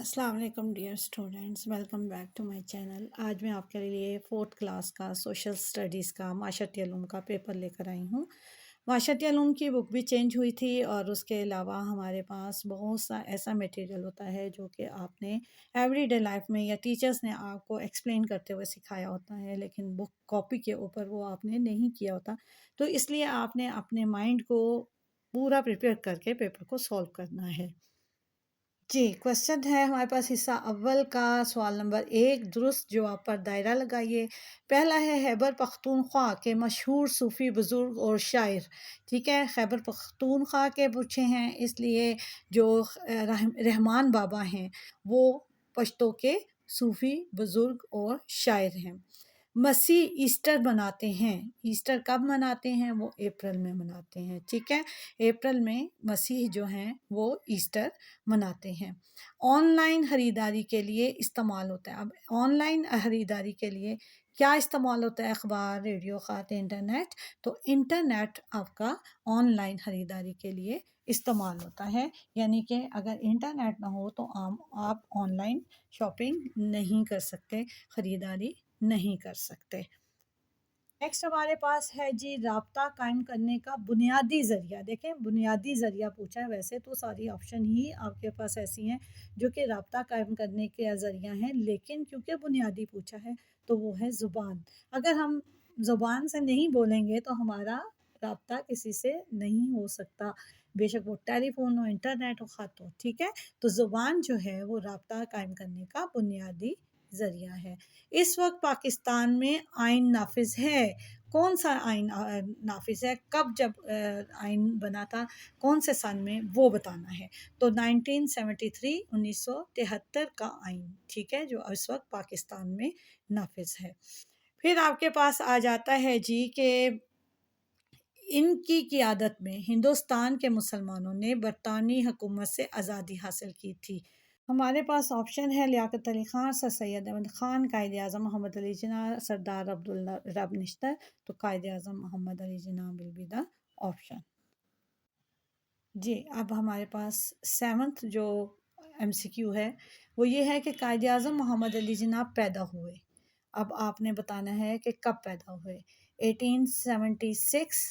السلام علیکم dear students, welcome back to my channel. آج میں آپ کے لیے 4th کلاس کا سوشل اسٹڈیز کا معاشرتی علوم کا پیپر لے کر آئی ہوں۔ معاشرتی علوم کی بک بھی چینج ہوئی تھی، اور اس کے علاوہ ہمارے پاس بہت سا ایسا میٹیریل ہوتا ہے جو کہ آپ نے ایوری ڈے لائف میں یا ٹیچرس نے آپ کو ایکسپلین کرتے ہوئے سکھایا ہوتا ہے، لیکن بک کاپی کے اوپر وہ آپ نے نہیں کیا ہوتا، تو اس لیے آپ نے اپنے مائنڈ کو پورا پریپیئر کر کے پیپر کو سولو کرنا ہے۔ جی، کوشچن ہے ہمارے پاس حصہ اول کا سوال نمبر 1، درست جواب پر دائرہ لگائیے۔ پہلا ہے خیبر پختونخوا کے مشہور صوفی بزرگ اور شاعر۔ ٹھیک ہے، خیبر پختونخوا کے پوچھے ہیں، اس لیے جو رحمان بابا ہیں وہ پشتو کے صوفی بزرگ اور شاعر ہیں۔ مسیح ایسٹر مناتے ہیں۔ ایسٹر کب مناتے ہیں؟ وہ اپریل میں مناتے ہیں۔ ٹھیک ہے، اپریل میں مسیح جو ہیں وہ ایسٹر مناتے ہیں۔ آن لائن خریداری کے لیے استعمال ہوتا ہے۔ اب آن لائن خریداری کے لیے کیا استعمال ہوتا ہے؟ اخبار، ریڈیو، خط، انٹرنیٹ۔ تو انٹرنیٹ آپ کا آن لائن خریداری کے لیے استعمال ہوتا ہے، یعنی کہ اگر انٹرنیٹ نہ ہو تو آپ آن لائن شاپنگ نہیں کر سکتے، خریداری نہیں کر سکتے۔ نیکسٹ ہمارے پاس ہے جی، رابطہ قائم کرنے کا بنیادی ذریعہ۔ دیکھیں، بنیادی ذریعہ پوچھا ہے، ویسے تو ساری آپشن ہی آپ کے پاس ایسی ہیں جو کہ رابطہ قائم کرنے کے ذریعہ ہیں، لیکن کیونکہ بنیادی پوچھا ہے تو وہ ہے زبان۔ اگر ہم زبان سے نہیں بولیں گے تو ہمارا رابطہ کسی سے نہیں ہو سکتا، بے شک وہ ٹیلی فون ہو، انٹرنیٹ ہو، خط ہو۔ ٹھیک ہے، تو زبان جو ہے وہ رابطہ قائم کرنے کا بنیادی ذریعہ ہے۔ اس وقت پاکستان میں آئین نافذ ہے۔ کون سا آئین نافذ ہے؟ کب جب آئین بنا تھا، کون سے سن میں، وہ بتانا ہے۔ تو 1973 1973 کا آئین، ٹھیک ہے، جو اس وقت پاکستان میں نافذ ہے۔ پھر آپ کے پاس آ جاتا ہے جی کہ ان کی قیادت میں ہندوستان کے مسلمانوں نے برطانوی حکومت سے آزادی حاصل کی تھی۔ ہمارے پاس آپشن ہے لیاقت علی خان، سر سید احمد خان، قائد اعظم محمد علی جناح، سردار عبدالرب نشتر۔ تو قائد اعظم محمد Ali Jinnah will be the option. جی، اب ہمارے پاس 7th جو MCQ ہے وہ یہ ہے کہ قائد اعظم محمد علی جناح پیدا ہوئے۔ اب آپ نے بتانا ہے کہ کب پیدا ہوئے۔ 1876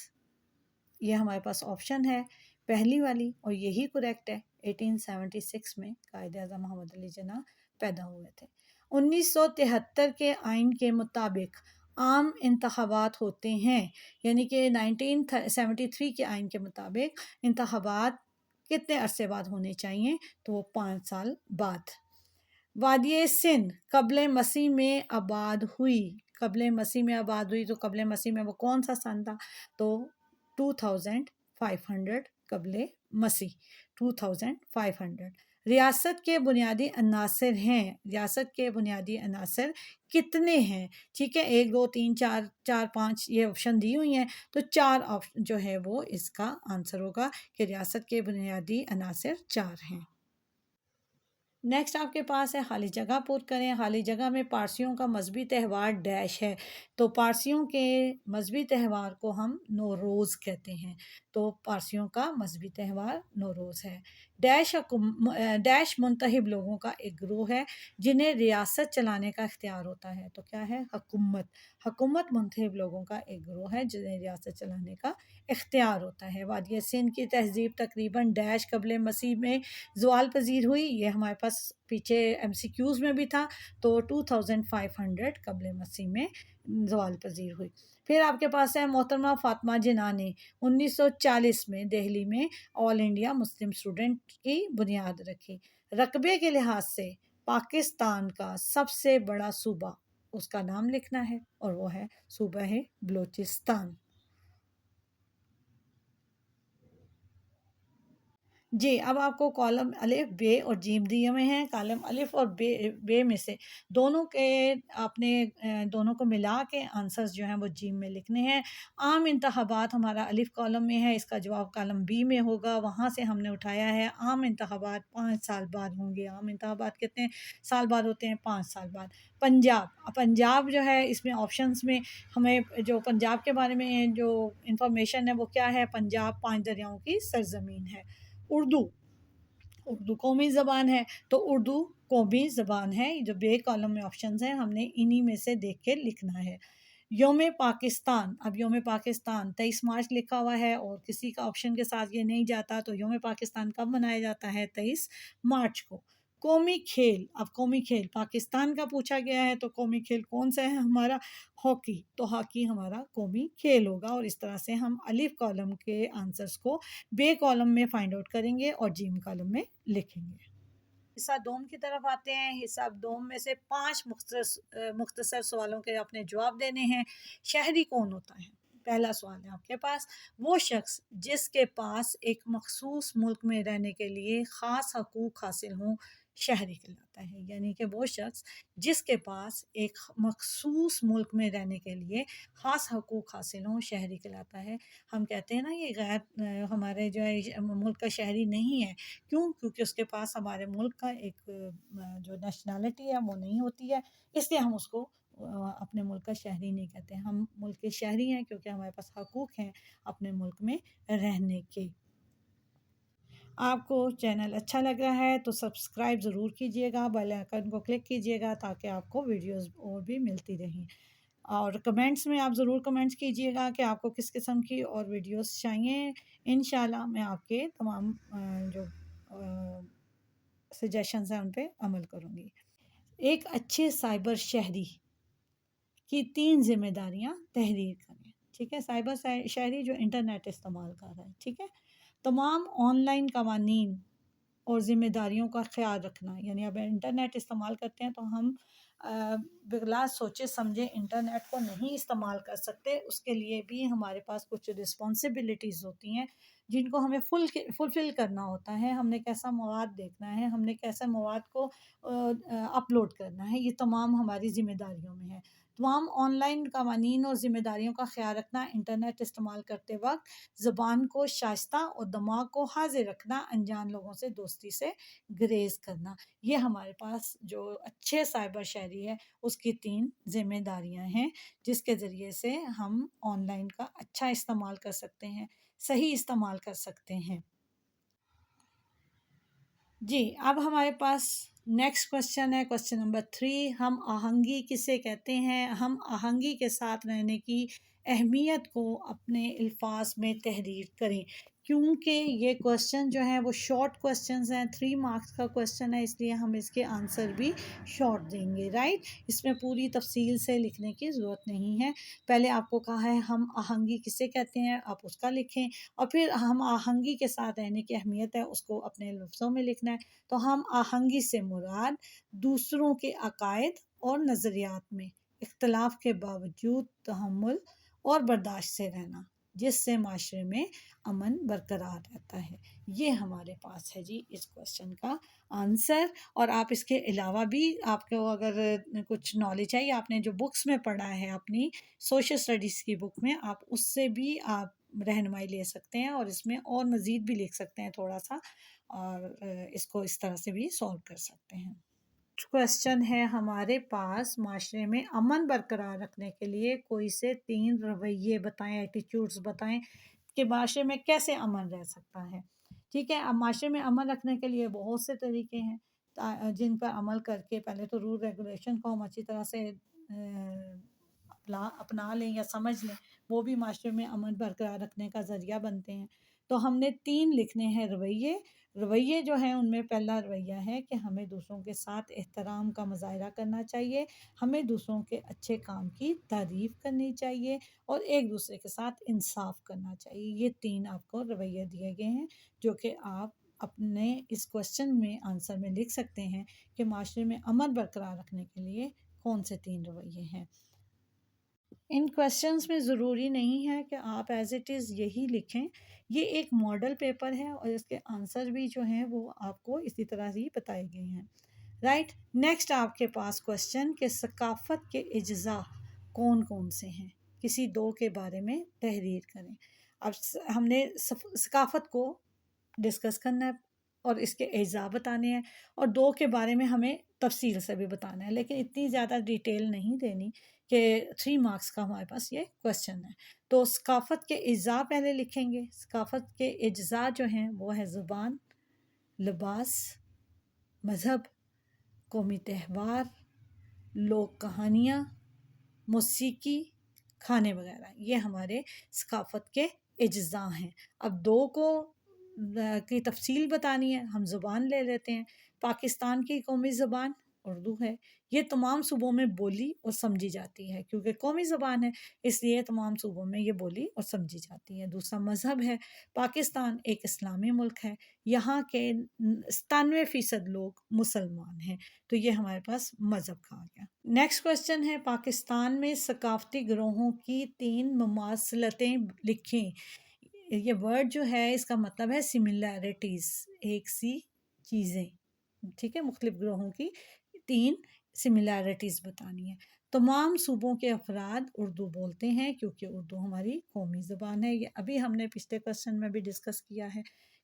یہ ہمارے پاس آپشن ہے، پہلی والی، اور یہی کریکٹ ہے۔ 1876 میں قائد اعظم محمد علی جناح پیدا ہوئے تھے۔ 1973 کے آئین کے مطابق عام انتخابات ہوتے ہیں، یعنی کہ 1973 کے آئین کے مطابق انتخابات کتنے عرصے بعد ہونے چاہیے؟ تو وہ 5 سال بعد۔ وادی سندھ قبل مسیح میں آباد ہوئی۔ قبل مسیح میں آباد ہوئی، تو قبل مسیح میں وہ کون سا سن تھا؟ تو 2500 قبل مسیح، 2500۔ ریاست کے بنیادی عناصر ہیں۔ ریاست کے بنیادی عناصر کتنے ہیں؟ ٹھیک ہے، 1 2 3 4 5 یہ آپشن دی ہوئی ہیں، تو 4 جو ہے وہ اس کا آنسر ہوگا کہ ریاست کے بنیادی عناصر 4 ہیں۔ نیکسٹ آپ کے پاس ہے خالی جگہ پر کریں۔ خالی جگہ میں پارسیوں کا مذہبی تہوار ڈیش ہے، تو پارسیوں کے مذہبی تہوار کو ہم نوروز کہتے ہیں۔ تو پارسیوں کا مذہبی تہوار نوروز ہے۔ ڈیش منتخب لوگوں کا ایک گروہ ہے جنہیں ریاست چلانے کا اختیار ہوتا ہے۔ تو کیا ہے؟ حکومت۔ حکومت منتخب لوگوں کا ایک گروہ ہے جنہیں ریاست چلانے کا اختیار ہوتا ہے۔ وادی سندھ کی تہذیب تقریباً ڈیش قبل مسیح میں زوال پذیر ہوئی۔ یہ ہمارے پاس پیچھے MCQs میں بھی تھا، تو 2500 قبل مسیح میں زوال پذیر ہوئی۔ پھر آپ کے پاس ہے محترمہ فاطمہ جناح نے 1940 میں دہلی میں آل انڈیا مسلم اسٹوڈنٹ کی بنیاد رکھی۔ رقبے کے لحاظ سے پاکستان کا سب سے بڑا صوبہ، اس کا نام لکھنا ہے، اور وہ ہے صوبہ بلوچستان۔ جی، اب آپ کو کالم الف، بے اور جیم دیے ہوئے ہیں۔ کالم الف اور بے میں سے دونوں کے آپ نے دونوں کو ملا کے آنسرز جو ہیں وہ جیم میں لکھنے ہیں۔ عام انتخابات ہمارا الف کالم میں ہے، اس کا جواب کالم بی میں ہوگا، وہاں سے ہم نے اٹھایا ہے۔ عام انتخابات 5 سال بعد ہوں گے۔ عام انتخابات کتنے سال بعد ہوتے ہیں؟ 5 سال بعد۔ پنجاب جو ہے، اس میں آپشنز میں ہمیں جو پنجاب کے بارے میں جو انفارمیشن ہے وہ کیا ہے؟ پنجاب 5 دریاؤں کی سرزمین ہے۔ اردو قومی زبان ہے، تو اردو قومی زبان ہے. جو بے کالم میں آپشنز ہیں ہم نے انہی میں سے دیکھ کے لکھنا ہے. یوم پاکستان، اب یوم پاکستان 23 مارچ لکھا ہوا ہے اور کسی کا آپشن کے ساتھ یہ نہیں جاتا، تو یوم پاکستان کب منایا جاتا ہے؟ 23 مارچ کو. قومی کھیل، اب قومی کھیل پاکستان کا پوچھا گیا ہے تو قومی کھیل کون سا ہے ہمارا؟ ہاکی. تو ہاکی ہمارا قومی کھیل ہوگا. اور اس طرح سے ہم الف کالم کے آنسرز کو بے کالم میں فائنڈ آؤٹ کریں گے اور جیم کالم میں لکھیں گے. حصہ دوم کی طرف آتے ہیں. حصہ دوم میں سے 5 مختصر سوالوں کے آپ نے جواب دینے ہیں. شہری کون ہوتا ہے؟ پہلا سوال ہے آپ کے پاس، وہ شخص جس کے پاس ایک مخصوص ملک میں رہنے کے لیے خاص حقوق حاصل ہوں شہری کہلاتا ہے. یعنی کہ وہ شخص جس کے پاس ایک مخصوص ملک میں رہنے کے لیے خاص حقوق حاصل ہوں شہری کہلاتا ہے. ہم کہتے ہیں نا یہ غیر ہمارے جو ہے ملک کا شہری نہیں ہے. کیوں؟ کیونکہ اس کے پاس ہمارے ملک کا ایک جو نیشنلٹی ہے وہ نہیں ہوتی ہے، اس لیے ہم اس کو اپنے ملک کا شہری نہیں کہتے. ہم ملک کے شہری ہیں کیونکہ ہمارے پاس حقوق ہیں اپنے ملک میں رہنے کے. آپ کو چینل اچھا لگ رہا ہے تو سبسکرائب ضرور کیجئے گا، بیل آئکن کو کلک کیجئے گا تاکہ آپ کو ویڈیوز اور بھی ملتی رہیں. اور کمنٹس میں آپ ضرور کمنٹس کیجئے گا کہ آپ کو کس قسم کی اور ویڈیوز چاہیے. انشاءاللہ میں آپ کے تمام جو سجیشنز ہیں ان پہ عمل کروں گی. ایک اچھے سائبر شہری کی 3 ذمہ داریاں تحریر کریں. ٹھیک ہے، سائبر شہری جو انٹرنیٹ استعمال کر رہا ہے. ٹھیک ہے، تمام آن لائن قوانین اور ذمہ داریوں کا خیال رکھنا. یعنی اب انٹرنیٹ استعمال کرتے ہیں تو ہم بغیر سوچے سمجھے انٹرنیٹ کو نہیں استعمال کر سکتے. اس کے لیے بھی ہمارے پاس کچھ رسپانسبلٹیز ہوتی ہیں جن کو ہمیں فلفل کرنا ہوتا ہے. ہم نے کیسا مواد دیکھنا ہے، ہم نے کیسا مواد کو اپلوڈ کرنا ہے، یہ تمام ہماری ذمہ داریوں میں ہے. تمام آن لائن قوانین اور ذمہ داریوں کا خیال رکھنا، انٹرنیٹ استعمال کرتے وقت زبان کو شائستہ اور دماغ کو حاضر رکھنا، انجان لوگوں سے دوستی سے گریز کرنا. یہ ہمارے پاس جو اچھے سائبر شہری ہے اس کی 3 ذمہ داریاں ہیں جس کے ذریعے سے ہم آن لائن کا اچھا استعمال کر سکتے ہیں، صحیح استعمال کر سکتے ہیں. جی اب ہمارے پاس نیکسٹ کوشچن ہے، کوشچن نمبر 3. ہم آہنگی کسے کہتے ہیں؟ ہم آہنگی کے ساتھ رہنے کی اہمیت کو اپنے الفاظ میں تحریر کریں. کیونکہ یہ کوشچن جو ہیں وہ شارٹ کوشچنز ہیں، 3 مارکس کا کوشچن ہے، اس لیے ہم اس کے آنسر بھی شارٹ دیں گے. رائٹ، اس میں پوری تفصیل سے لکھنے کی ضرورت نہیں ہے. پہلے آپ کو کہا ہے ہم آہنگی کسے کہتے ہیں، آپ اس کا لکھیں، اور پھر ہم آہنگی کے ساتھ رہنے کی اہمیت ہے اس کو اپنے لفظوں میں لکھنا ہے. تو ہم آہنگی سے مراد دوسروں کے عقائد اور نظریات میں اختلاف کے باوجود تحمل اور برداشت سے رہنا، جس سے معاشرے میں امن برقرار رہتا ہے. یہ ہمارے پاس ہے جی اس کوشچن کا آنسر. اور آپ اس کے علاوہ بھی آپ کو اگر کچھ نالج ہے یا آپ نے جو بکس میں پڑھا ہے اپنی سوشل اسٹڈیز کی بک میں، آپ اس سے بھی آپ رہنمائی لے سکتے ہیں اور اس میں اور مزید بھی لکھ سکتے ہیں تھوڑا سا، اور اس کو اس طرح سے بھی سولو کر سکتے ہیں. کوشچن ہے ہمارے پاس، معاشرے میں امن برقرار رکھنے کے لیے کوئی سے 3 رویے بتائیں، ایٹیٹیوڈز بتائیں کہ معاشرے میں کیسے امن رہ سکتا ہے. ٹھیک ہے، اب معاشرے میں امن رکھنے کے لیے بہت سے طریقے ہیں جن پر عمل کر کے پہلے تو رول ریگولیشن کو ہم اچھی طرح سے اپنا لیں یا سمجھ لیں، وہ بھی معاشرے میں امن برقرار رکھنے کا ذریعہ بنتے ہیں. تو ہم نے 3 لکھنے ہیں رویے جو ہیں ان میں پہلا رویہ ہے کہ ہمیں دوسروں کے ساتھ احترام کا مظاہرہ کرنا چاہیے، ہمیں دوسروں کے اچھے کام کی تعریف کرنی چاہیے اور ایک دوسرے کے ساتھ انصاف کرنا چاہیے. یہ 3 آپ کو رویے دیے گئے ہیں جو کہ آپ اپنے اس کوشچن میں آنسر میں لکھ سکتے ہیں کہ معاشرے میں امن برقرار رکھنے کے لیے کون سے 3 رویے ہیں. ان کوشچنز میں ضروری نہیں ہے کہ آپ ایز اٹ از یہی لکھیں، یہ ایک ماڈل پیپر ہے اور اس کے آنسر بھی جو ہیں وہ آپ کو اسی طرح ہی بتائے گئے ہیں. رائٹ، نیکسٹ آپ کے پاس کوشچن کہ ثقافت کے اجزاء کون کون سے ہیں؟ کسی 2 کے بارے میں تحریر کریں. اب ہم نے ثقافت کو ڈسکس کرنا ہے اور اس کے اجزاء بتانے ہیں، اور 2 کے بارے میں ہمیں تفصیل سے بھی بتانا ہے، لیکن اتنی زیادہ ڈیٹیل نہیں دینی کہ 3 مارکس کا ہمارے پاس یہ کوشچن ہے. تو ثقافت کے اجزاء پہلے لکھیں گے. ثقافت کے اجزاء جو ہیں وہ ہے زبان، لباس، مذہب، قومی تہوار، لوک کہانیاں، موسیقی، کھانے وغیرہ، یہ ہمارے ثقافت کے اجزاء ہیں۔ اب دو کو کی تفصیل بتانی ہے، ہم زبان لے لیتے ہیں۔ پاکستان کی قومی زبان اردو ہے، یہ تمام صوبوں میں بولی اور سمجھی جاتی ہے، کیونکہ قومی زبان ہے اس لیے تمام صوبوں میں یہ بولی اور سمجھی جاتی ہے۔ دوسرا مذہب ہے، پاکستان ایک اسلامی ملک ہے، یہاں کے 97% لوگ مسلمان ہیں، تو یہ ہمارے پاس مذہب کا آ گیا۔ نیکسٹ کوشچن ہے، پاکستان میں ثقافتی گروہوں کی 3 مماثلتیں لکھیں۔ یہ ورڈ جو ہے اس کا مطلب ہے سملیرٹیز، ایک سی چیزیں، ٹھیک ہے، مختلف گروہوں کی 3 سملیرٹیز بتانی ہے۔ تمام صوبوں کے افراد اردو بولتے ہیں کیونکہ اردو ہماری قومی زبان ہے، یہ ابھی ہم نے پچھلے کوشچن میں بھی ڈسکس کیا ہے،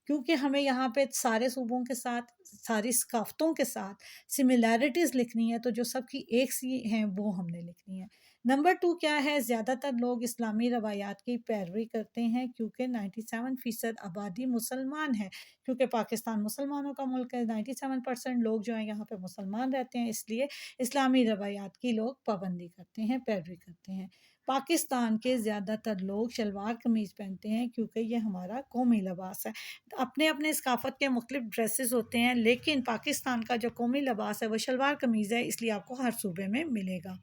کیونکہ ہمیں یہاں پہ سارے صوبوں کے ساتھ، ساری ثقافتوں کے ساتھ سملیرٹیز لکھنی ہے، تو جو سب کی ایک سی ہیں وہ ہم نے لکھنی ہے۔ نمبر 2 کیا ہے، زیادہ تر لوگ اسلامی روایات کی پیروی کرتے ہیں کیونکہ 97% آبادی مسلمان ہے، کیونکہ پاکستان مسلمانوں کا ملک ہے، 97% لوگ جو ہیں یہاں پہ مسلمان رہتے ہیں، اس لیے اسلامی روایات کی لوگ پابندی کرتے ہیں، پیروی کرتے ہیں۔ پاکستان کے زیادہ تر لوگ شلوار قمیض پہنتے ہیں کیونکہ یہ ہمارا قومی لباس ہے۔ اپنے اپنے ثقافت کے مختلف ڈریسز ہوتے ہیں، لیکن پاکستان کا جو قومی لباس ہے وہ شلوار قمیض ہے، اس لیے آپ کو ہر صوبے میں ملے گا۔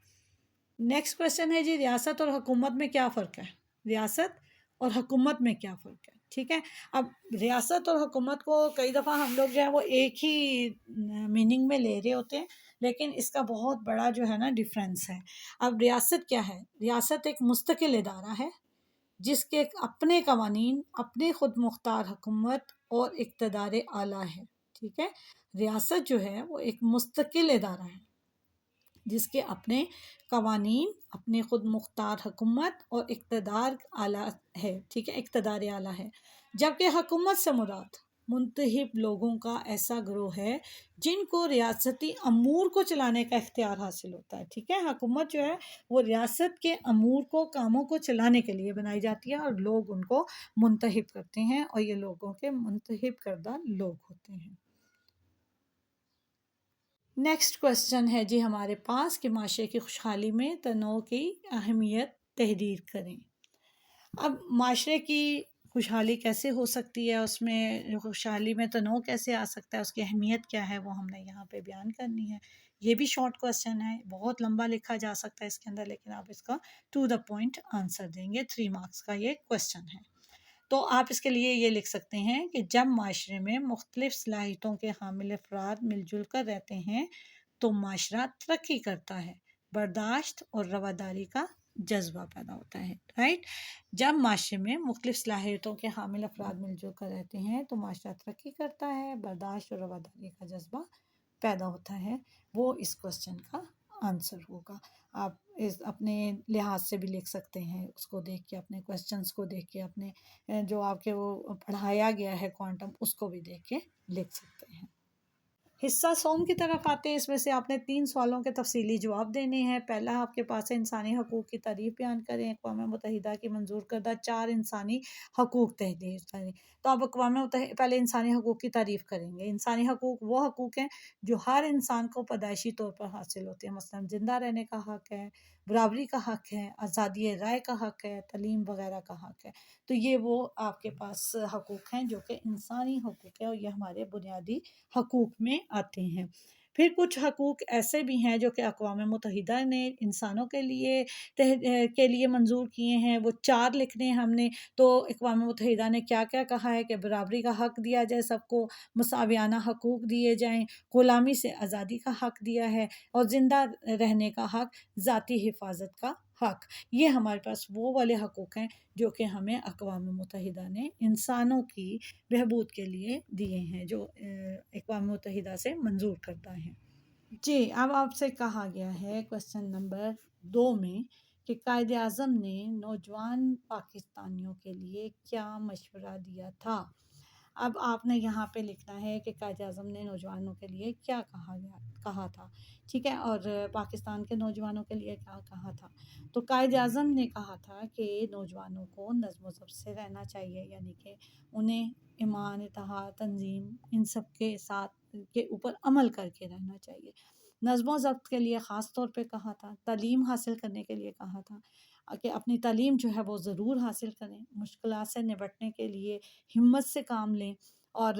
نیکسٹ کوشچن ہے جی، ریاست اور حکومت میں کیا فرق ہے؟ ریاست اور حکومت میں کیا فرق ہے؟ ٹھیک ہے، اب ریاست اور حکومت کو کئی دفعہ ہم لوگ جو ہے وہ ایک ہی میننگ میں لے رہے ہوتے ہیں، لیکن اس کا بہت بڑا جو ہے نا ڈفرینس ہے۔ اب ریاست کیا ہے؟ ریاست ایک مستقل ادارہ ہے جس کے اپنے قوانین، اپنے خود مختار حکومت اور اقتدار اعلیٰ ہے، ٹھیک ہے۔ ریاست جو ہے وہ ایک مستقل ادارہ ہے جس کے اپنے قوانین، اپنے خود مختار حکومت اور اقتدار اعلیٰ ہے، ٹھیک ہے، اقتدار اعلیٰ ہے۔ جبکہ حکومت سے مراد منتخب لوگوں کا ایسا گروہ ہے جن کو ریاستی امور کو چلانے کا اختیار حاصل ہوتا ہے، ٹھیک ہے۔ حکومت جو ہے وہ ریاست کے امور کو، کاموں کو چلانے کے لیے بنائی جاتی ہے، اور لوگ ان کو منتخب کرتے ہیں، اور یہ لوگوں کے منتخب کردہ لوگ ہوتے ہیں۔ نیکسٹ کوشچن ہے جی ہمارے پاس کہ معاشرے کی خوشحالی میں تنوع کی اہمیت تحریر کریں۔ اب معاشرے کی خوشحالی کیسے ہو سکتی ہے، اس میں خوشحالی میں تنوع کیسے آ سکتا ہے، اس کی اہمیت کیا ہے، وہ ہم نے یہاں پہ بیان کرنی ہے۔ یہ بھی شارٹ کوشچن ہے، بہت لمبا لکھا جا سکتا ہے اس کے اندر، لیکن آپ اس کا ٹو دا پوائنٹ آنسر دیں گے۔ 3 مارکس کا یہ کوشچن ہے، تو آپ اس کے لیے یہ لکھ سکتے ہیں کہ جب معاشرے میں مختلف صلاحیتوں کے حامل افراد مل جل کر رہتے ہیں تو معاشرہ ترقی کرتا ہے، برداشت اور رواداری کا جذبہ پیدا ہوتا ہے، رائٹ۔ جب معاشرے میں مختلف صلاحیتوں کے حامل افراد مل جل کر رہتے ہیں تو معاشرہ ترقی کرتا ہے، برداشت اور رواداری کا جذبہ پیدا ہوتا ہے، وہ اس کوشچن کا آنسر ہوگا۔ آپ اپنے لحاظ سے بھی لکھ سکتے ہیں، اس کو دیکھ کے، اپنے کوشچنس کو دیکھ کے، اپنے جو آپ کے وہ پڑھایا گیا ہے کوانٹم، اس کو بھی دیکھ کے لکھ سکتے ہیں۔ حصہ سوم کی طرف آتے ہیں، اس میں سے آپ نے 3 سوالوں کے تفصیلی جواب دینے ہیں۔ پہلا آپ کے پاس ہے انسانی حقوق کی تعریف بیان کریں، اقوام متحدہ کی منظور کردہ 4 انسانی حقوق تحریر کریں۔ تو آپ اقوام متحدہ پہلے انسانی حقوق کی تعریف کریں گے۔ انسانی حقوق وہ حقوق ہیں جو ہر انسان کو پیدائشی طور پر حاصل ہوتے ہیں، مثلا زندہ رہنے کا حق ہے، برابری کا حق ہے، آزادی رائے کا حق ہے، تعلیم وغیرہ کا حق ہے۔ تو یہ وہ آپ کے پاس حقوق ہیں جو کہ انسانی حقوق ہیں، اور یہ ہمارے بنیادی حقوق میں آتے ہیں۔ پھر کچھ حقوق ایسے بھی ہیں جو کہ اقوام متحدہ نے انسانوں کے لیے منظور کیے ہیں، وہ 4 لکھنے ہیں ہم نے۔ تو اقوام متحدہ نے کیا کیا کہا ہے کہ برابری کا حق دیا جائے، سب کو مساویانہ حقوق دیے جائیں، غلامی سے آزادی کا حق دیا ہے، اور زندہ رہنے کا حق، ذاتی حفاظت کا حق۔ یہ ہمارے پاس وہ والے حقوق ہیں جو کہ ہمیں اقوام متحدہ نے انسانوں کی بہبود کے لیے دیے ہیں، جو اقوام متحدہ سے منظور کرتا ہے۔ جی، اب آپ سے کہا گیا ہے کوشچن نمبر 2 میں کہ قائد اعظم نے نوجوان پاکستانیوں کے لیے کیا مشورہ دیا تھا۔ اب آپ نے یہاں پہ لکھنا ہے کہ قائد اعظم نے نوجوانوں کے لیے کیا کہا تھا، ٹھیک ہے، اور پاکستان کے نوجوانوں کے لیے کیا کہا تھا۔ تو قائد اعظم نے کہا تھا کہ نوجوانوں کو نظم و ضبط سے رہنا چاہیے، یعنی کہ انہیں ایمان، اتحاد، تنظیم، ان سب کے ساتھ کے اوپر عمل کر کے رہنا چاہیے۔ نظم و ضبط کے لیے خاص طور پہ کہا تھا، تعلیم حاصل کرنے کے لیے کہا تھا کہ اپنی تعلیم جو ہے وہ ضرور حاصل کریں، مشکلات سے نپٹنے کے لیے ہمت سے کام لیں، اور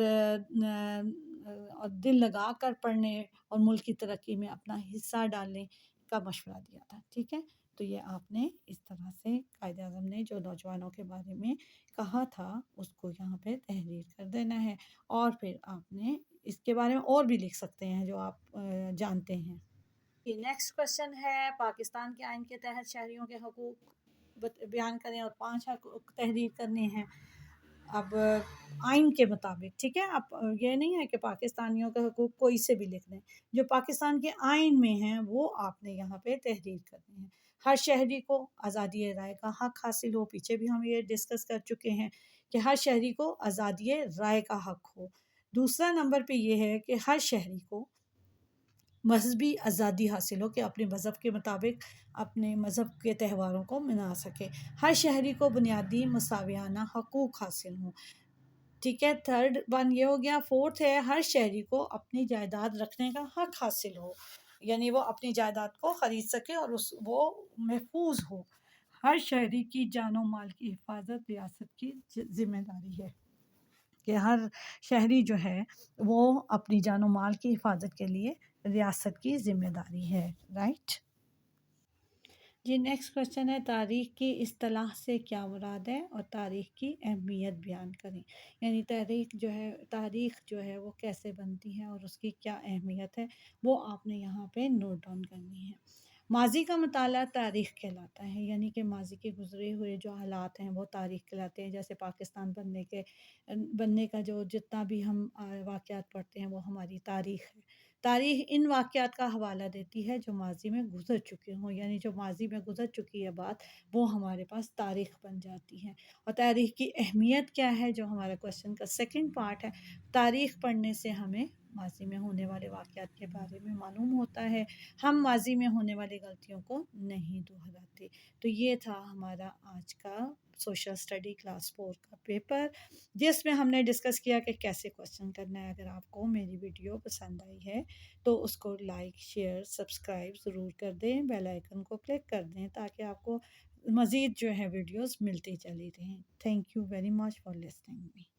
دل لگا کر پڑھنے اور ملک کی ترقی میں اپنا حصہ ڈالنے کا مشورہ دیا تھا، ٹھیک ہے۔ تو یہ آپ نے اس طرح سے قائد اعظم نے جو نوجوانوں کے بارے میں کہا تھا اس کو یہاں پہ تحریر کر دینا ہے، اور پھر آپ نے اس کے بارے میں اور بھی لکھ سکتے ہیں جو آپ جانتے ہیں۔ نیکسٹ کوشچن ہے، پاکستان کے آئین کے تحت شہریوں کے حقوق بیان کریں اور 5 حقوق تحریر کرنے ہیں۔ اب آئین کے مطابق، ٹھیک ہے، اب یہ نہیں ہے کہ پاکستانیوں کے حقوق کوئی سے بھی لکھ دیں، جو پاکستان کے آئین میں ہیں وہ آپ نے یہاں پہ تحریر کرنے ہیں۔ ہر شہری کو آزادی رائے کا حق حاصل ہو، پیچھے بھی ہم یہ ڈسکس کر چکے ہیں کہ ہر شہری کو آزادی رائے کا حق ہو۔ دوسرا نمبر پہ یہ ہے کہ ہر شہری کو مذہبی آزادی حاصل ہو کہ اپنے مذہب کے مطابق اپنے مذہب کے تہواروں کو منا سکے۔ ہر شہری کو بنیادی مساویانہ حقوق حاصل ہوں، ٹھیک ہے۔ تھرڈ ون یہ ہو گیا۔ فورتھ ہے، ہر شہری کو اپنی جائیداد رکھنے کا حق حاصل ہو، یعنی وہ اپنی جائیداد کو خرید سکے اور وہ محفوظ ہو۔ ہر شہری کی جان و مال کی حفاظت ریاست کی ذمہ داری ہے، کہ ہر شہری جو ہے وہ اپنی جان و مال کی حفاظت کے لیے ریاست کی ذمہ داری ہے، رائٹ۔ جی نیکسٹ کوشچن ہے، تاریخ کی اصطلاح سے کیا مراد ہے اور تاریخ کی اہمیت بیان کریں، یعنی تاریخ جو ہے وہ کیسے بنتی ہے اور اس کی کیا اہمیت ہے، وہ آپ نے یہاں پہ نوٹ ڈاؤن کرنی ہے۔ ماضی کا مطالعہ تاریخ کہلاتا ہے، یعنی کہ ماضی کے گزرے ہوئے جو حالات ہیں وہ تاریخ کہلاتے ہیں، جیسے پاکستان بننے کا جو جتنا بھی ہم واقعات پڑھتے ہیں وہ ہماری تاریخ ہے۔ تاریخ ان واقعات کا حوالہ دیتی ہے جو ماضی میں گزر چکے ہوں، یعنی جو ماضی میں گزر چکی ہے بات وہ ہمارے پاس تاریخ بن جاتی ہے۔ اور تاریخ کی اہمیت کیا ہے، جو ہمارا کوشچن کا سیکنڈ پارٹ ہے، تاریخ پڑھنے سے ہمیں ماضی میں ہونے والے واقعات کے بارے میں معلوم ہوتا ہے، ہم ماضی میں ہونے والی غلطیوں کو نہیں دہراتے۔ تو یہ تھا ہمارا آج کا سوشل اسٹڈی کلاس 4 کا پیپر، جس میں ہم نے ڈسکس کیا کہ کیسے کوشچن کرنا ہے۔ اگر آپ کو میری ویڈیو پسند آئی ہے تو اس کو لائک، شیئر، سبسکرائب ضرور کر دیں، بیل آئیکن کو کلک کر دیں تاکہ آپ کو مزید جو ہے ویڈیوز ملتی چلی رہیں۔ Thank you very much for listening me.